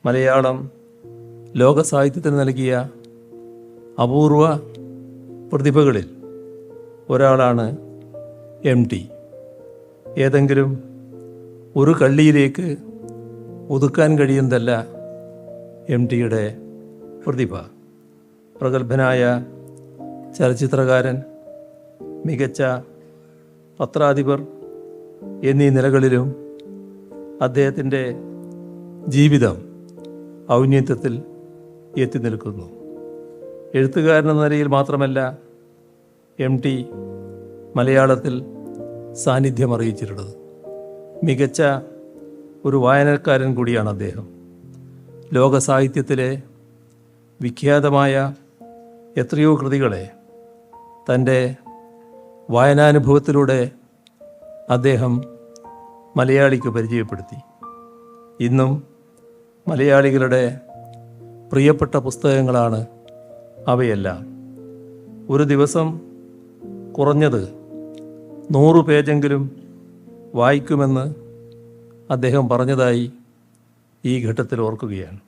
മലയാളം ലോക സാഹിത്യത്തിന് നൽകിയ അപൂർവ പ്രതിഭകളിൽ ഒരാളാണ് MT. ഏതെങ്കിലും ഒരു കള്ളിയിലേക്ക് ഒതുക്കാൻ കഴിയുന്നതല്ല MTയുടെ പ്രതിഭ. പ്രഗത്ഭനായ ചലച്ചിത്രകാരൻ, മികച്ച പത്രാധിപർ എന്നീ നിലകളിലും അദ്ദേഹത്തിൻ്റെ ജീവിതം ഔന്നത്യത്തിൽ എത്തി നിൽക്കുന്നു. എഴുത്തുകാരനെന്ന നിലയിൽ മാത്രമല്ല MT മലയാളത്തിൽ സാന്നിധ്യം അറിയിച്ചിട്ടുള്ളത്. മികച്ച ഒരു വായനക്കാരൻ കൂടിയാണ് അദ്ദേഹം. ലോക സാഹിത്യത്തിലെ വിഖ്യാതമായ എത്രയോ കൃതികളെ തൻ്റെ വായനാനുഭവത്തിലൂടെ അദ്ദേഹം മലയാളിക്ക് പരിചയപ്പെടുത്തി. ഇന്നും മലയാളികളുടെ പ്രിയപ്പെട്ട പുസ്തകങ്ങളാണ് അവയെല്ലാം. ഒരു ദിവസം കുറഞ്ഞത് 100 പേജെങ്കിലും വായിക്കുമെന്ന് അദ്ദേഹം പറഞ്ഞതായി ഈ ഘട്ടത്തിൽ ഓർക്കുകയാണ്.